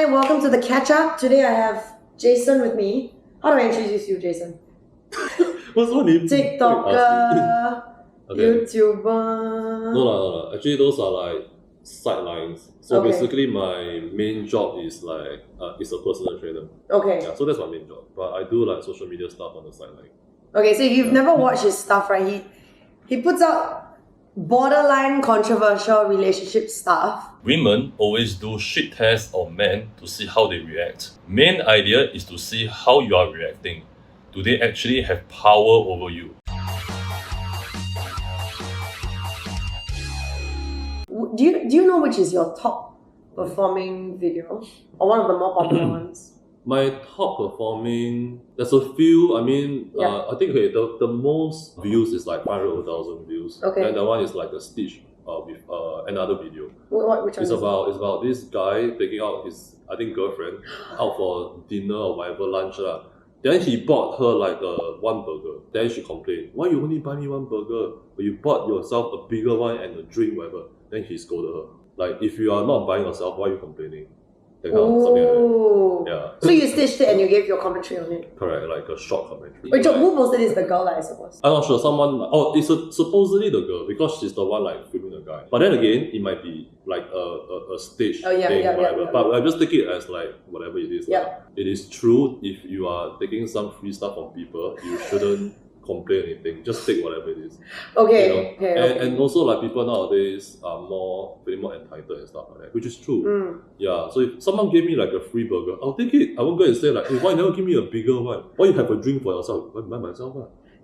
Hi, welcome to the catch up. Today I have Jason with me. How do I introduce you, Jason? What's your name? TikToker, Okay. YouTuber. No. Actually, those are like sidelines. So Okay. basically, my main job is like is a personal trainer. Okay. Yeah, so that's my main job. But I do like social media stuff on the sideline. Okay, so if you've never watched his stuff, right? He puts out borderline controversial relationship stuff. Women always do shit tests on men to see how they react. Main idea is to see how you are reacting. Do they actually have power over you? Do you know which is your top performing video? Or one of the more popular ones? My top performing, there's a few. I mean, Yeah. I think the most views is like 500,000 views. Okay. And that one is like a stitch with another video. Which one It's is about this guy taking out his, I think, girlfriend out for dinner or whatever, lunch lah. Then he bought her like one burger. Then she complained, "Why you only buy me one burger? But you bought yourself a bigger one and a drink, whatever." Then he scolded her. Like, if you are not buying yourself, why are you complaining? That kind of something like that. Ooh. Yeah. So you stitched it and you gave your commentary on it. Correct, like a short commentary. Wait, who posted this? The girl, I suppose. I'm not sure. Someone. Oh, it's supposedly the girl because she's the one like filming the guy. But then again, it might be like a stage thing, whatever. But I just take it as like whatever it is. Yeah. Like, it is true. If you are taking some free stuff from people, you shouldn't complain anything. Just take whatever it is. Okay. You know? Okay. And also like people nowadays are feeling more entitled and stuff like that, which is true. Yeah. So if someone gave me like a free burger, I'll take it. I won't go and say like, hey, why you never give me a bigger one? Why you have a drink for yourself? Why buy myself?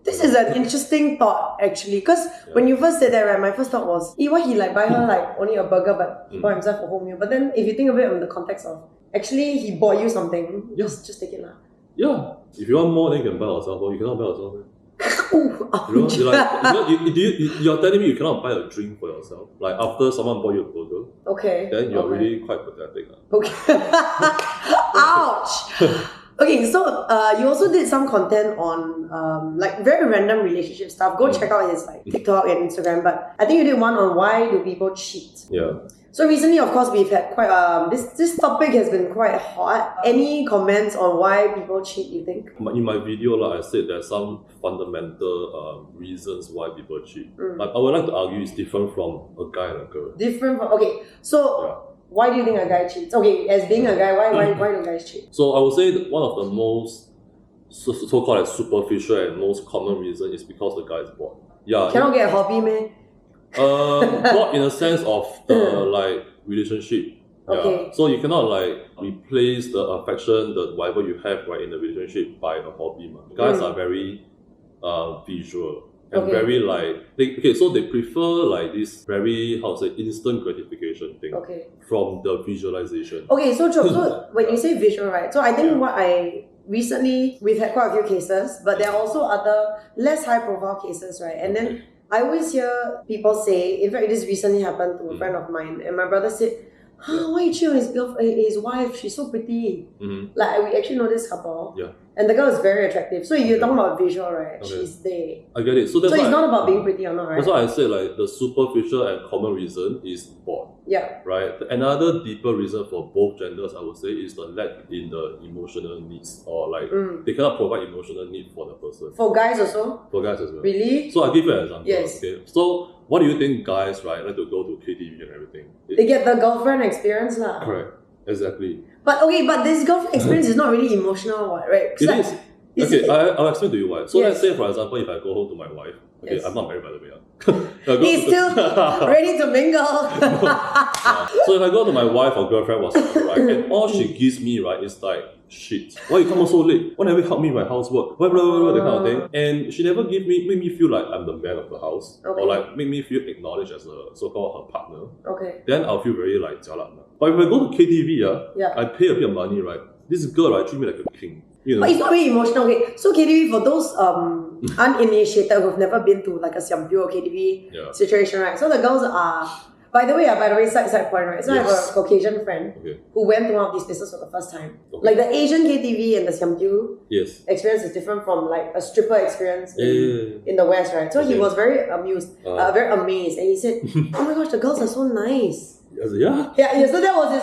This is an interesting thought actually, because when you first said that, right, my first thought was, why he like buy her like only a burger, but he bought himself a whole meal. But then if you think of it in the context of actually he bought you something, just take it lah. Yeah. If you want more, then you can buy yourself. Or you cannot buy yourself. Ooh, You know, you're telling me you cannot buy a drink for yourself. Like after someone bought you a burger, okay. then you're really quite pathetic. Okay. Ouch. Okay, so you also did some content on like very random relationship stuff. Go check out his like TikTok and Instagram. But I think you did one on why do people cheat. Yeah. So recently, of course, we've had quite this topic has been quite hot. Any comments on why people cheat, you think? In my video, like I said, there's some fundamental reasons why people cheat. Like I would like to argue it's different from a guy and a girl. Different from, okay, so why do you think a guy cheats? Okay, as being a guy, why do guys cheat? So I would say that one of the most so-called like superficial and most common reason is because the guy is bored. Yeah. Cannot get a hobby, man. Not in a sense of the like relationship. Okay. Yeah. So you cannot like replace the affection, the whatever you have right in the relationship by a hobby. Guys are very visual and very like so they prefer like this very instant gratification thing from the visualization. Okay, so when you say visual, right? So I think we've had quite a few cases, but there are also other less high profile cases, right? And then I always hear people say, in fact, this recently happened to a friend of mine, and my brother said, why you cheat on his wife? She's so pretty. Like, we actually know this couple. Yeah. And the girl is very attractive. So if you're talking about visual, right? She's there. I get it. So it's not about being pretty or not, right? That's why I said like the superficial and common reason is bored. Yeah. Right? Another deeper reason for both genders, I would say, is the lack in the emotional needs. Or like they cannot provide emotional need for the person. For guys also? For guys as well. Really? So I'll give you an example. Yes. Okay. So what do you think guys, right, like to go to KTV and everything? They get the girlfriend experience lah. Correct. Exactly. But this girlfriend experience is not really emotional, right? It is. Okay, I'll explain to you why. So let's say, for example, if I go home to my wife, I'm not married by the way. He's still ready to mingle. So if I go to my wife or girlfriend right, and all she gives me, right, is like, shit, why you come out so late? Why never help me with my housework? Blah, blah, blah, that kind of thing. And she never make me feel like I'm the man of the house. Or like make me feel acknowledged as a so-called her partner. Okay. Then I'll feel very like jialat. But if I go to KTV, I pay a bit of money, right? This girl, right, treat me like a king. You know? But it's not really emotional. Okay, so KTV, for those uninitiated who've never been to like a Siam-Pyo KTV situation, right? So the girls are, by the way, side point, right? So I have a Caucasian friend who went to one of these places for the first time. Like the Asian KTV and the Siam-Pyo experience is different from like a stripper experience in the West, right? So he was very amused, very amazed, and he said, "Oh my gosh, the girls are so nice." Yeah. So that was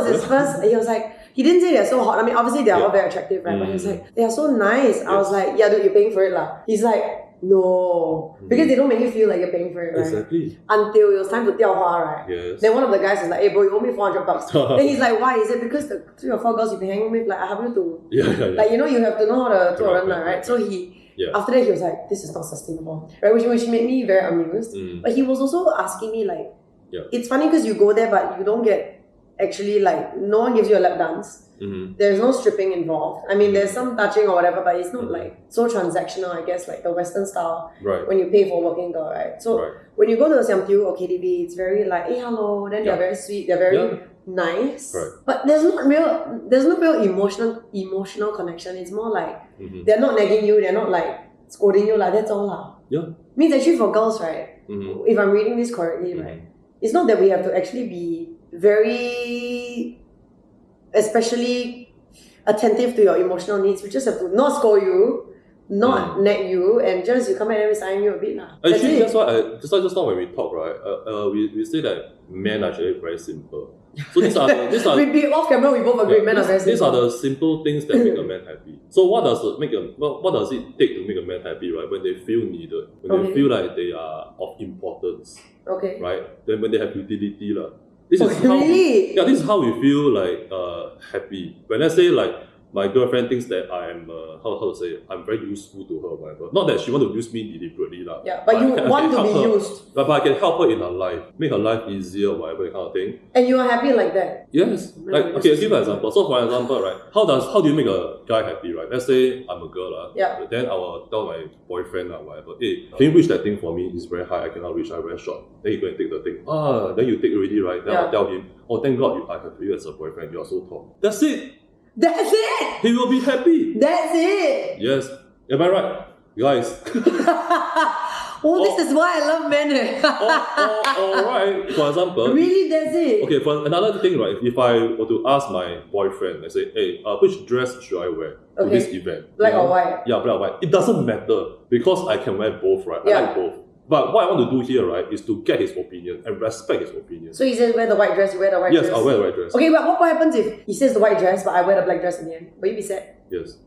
his first. He was like, he didn't say they're so hot. I mean, obviously they're all very attractive, right? But he's like, they are so nice. I was like, yeah, dude, you're paying for it lah. He's like, no, because they don't make you feel like you're paying for it, right? Exactly. Until it was time to 钓花, right? Yes. Then one of the guys is like, hey bro, you owe me $400. Then he's like, why? He said, because the 3 or 4 girls you've been hanging with, like I have you to, like you know, you have to know how to 做人 right? So after that he was like, this is not sustainable, right? Which made me very amused. But he was also asking me like, it's funny because you go there but you don't get actually like, no one gives you a lap dance. There's no stripping involved. I mean, there's some touching or whatever, but it's not like so transactional, I guess, like the Western style when you pay for a working girl, right? So when you go to a Siam Tiu or KTV, it's very like, hey, hello, then they're very sweet, they're very nice. But there's no real emotional connection. It's more like they're not nagging you, they're not like scolding you, like that's all lah. Means actually for girls, right? If I'm reading this correctly, right? It's not that we have to actually be very especially attentive to your emotional needs. We just have to not scold you, not nag you, and just you come in and we sign you a bit lah. Actually, that's why just now when we talk, right? We say that men are actually very simple. So these are we off camera we both agree men are very simple. These are the simple things that make a man happy. So what does it take to make a man happy, right? When they feel needed, when they feel like they are of importance, right? Then when they have utility lah. This is how we feel like happy. When I say like my girlfriend thinks that I am how to say I'm very useful to her, or whatever. Not that she want to use me deliberately lah. Yeah, but you want to be used. But I can help her in her life, make her life easier, whatever kind of thing. And you are happy like that. Yes. Like okay, I'll give you an example. So for example, right, how do you make a guy happy, right? Let's say I'm a girl lah. Then I will tell my boyfriend or whatever, hey, can you reach that thing for me? It's very high, I cannot reach, I'm very short. Then you go and take the thing. Then you take already, right? Then I'll tell him, oh thank God I have you as a boyfriend, you are so tall. That's it! That's it! He will be happy! That's it! Yes. Am I right? Guys. This is why I love men. Alright, for example. Really, that's it? Okay, for another thing, right? If I were to ask my boyfriend, I say, hey, which dress should I wear to this event? Black or white? Yeah, black or white. It doesn't matter because I can wear both, right? I like both. But what I want to do here, right, is to get his opinion and respect his opinion. So he says wear the white dress, you wear the white dress? Yes, I'll wear the white dress. Okay, but what happens if he says the white dress, but I wear the black dress in the end? Will you be sad? Yes.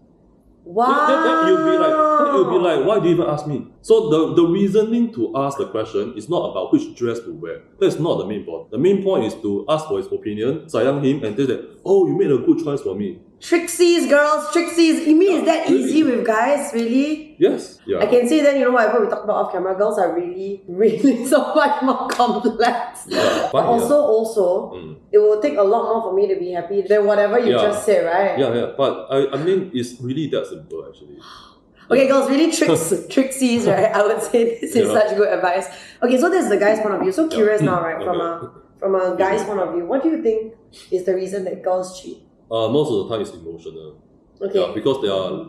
Wow. Then you'll be like, why do you even ask me? So the reasoning to ask the question is not about which dress to wear. That's not the main point. The main point is to ask for his opinion, sayang him, and say that, oh, you made a good choice for me. Tricksies, girls, tricksies. You mean it's that easy with guys, really? Yes. Yeah. I can say that, whatever we talk about off camera, girls are really, really so much more complex. Yeah, but also, it will take a lot more for me to be happy than whatever you just said, right? Yeah. But I mean, it's really that simple, actually. Okay, girls, really tricksies, right? I would say this is such good advice. Okay, so this is the guy's point of view. So curious now, right? From a guy's point of view, what do you think is the reason that girls cheat? Most of the time it's emotional. Okay. Yeah, because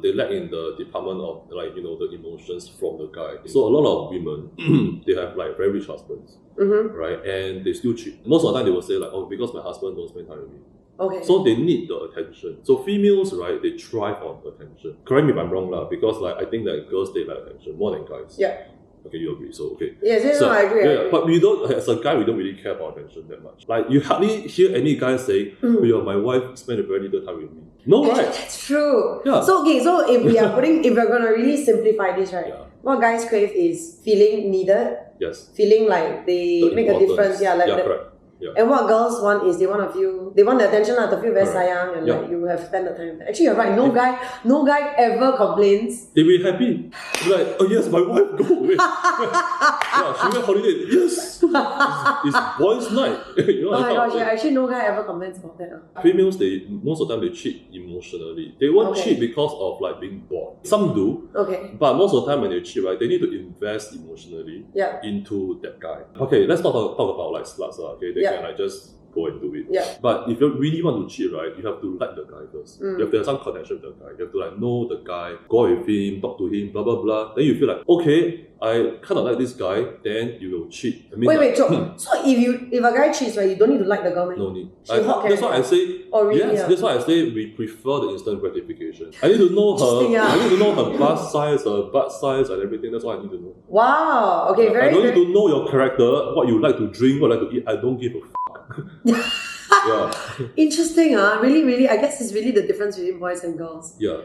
they lack in the department of the emotions from the guy. So a lot of women they have like very rich husbands, right? And they still cheat. Most of the time they will say like, oh, because my husband don't spend time with me. Okay. So they need the attention. So females, right, they thrive on attention. Correct me if I'm wrong lah, because like I think that girls they like attention more than guys. Yeah. Okay, you agree. So okay. Yes, I agree. Yeah, but we don't. As a guy, we don't really care about attention that much. Like you hardly hear any guy say, "Oh, my wife spent a very little time with me." No, right? That's true. Yeah. So if we're gonna really simplify this, right? Yeah. What guys crave is feeling needed. Yes. Feeling like they make a difference. Yeah, like correct. Yeah. And what girls want is they want the attention to feel very sayang and like you have spent the time. Actually, you're right. No guy ever complains. They be happy. They're like, oh yes, my wife go away. Yeah, she went holiday. Yes, it's boys' night. Oh my gosh, yeah. Actually, no guy ever complains about that. Females, most of the time they cheat emotionally. They won't cheat because of like being bored. Some do. Okay. But most of the time when they cheat, right, they need to invest emotionally into that guy. Okay, let's not talk about like sluts. Okay, they can like just go and do it. Yeah. But if you really want to cheat, right, you have to like the guy first. You have to have some connection with the guy. You have to like know the guy, go out with him, talk to him, blah blah blah. Then you feel like, okay, I kind of like this guy, then you will cheat. I mean, wait, so if a guy cheats, right, you don't need to like the girl, man? No need. That's why I say. Oh really? Yes, that's why I say we prefer the instant gratification. I need to know her. I need to know her bust size, her butt size, and everything. That's what I need to know. Wow. Okay. I don't need to know your character, what you like to drink, what you like to eat. I don't give a fuck. Yeah, Interesting, really, really. I guess it's really the difference between boys and girls. yeah.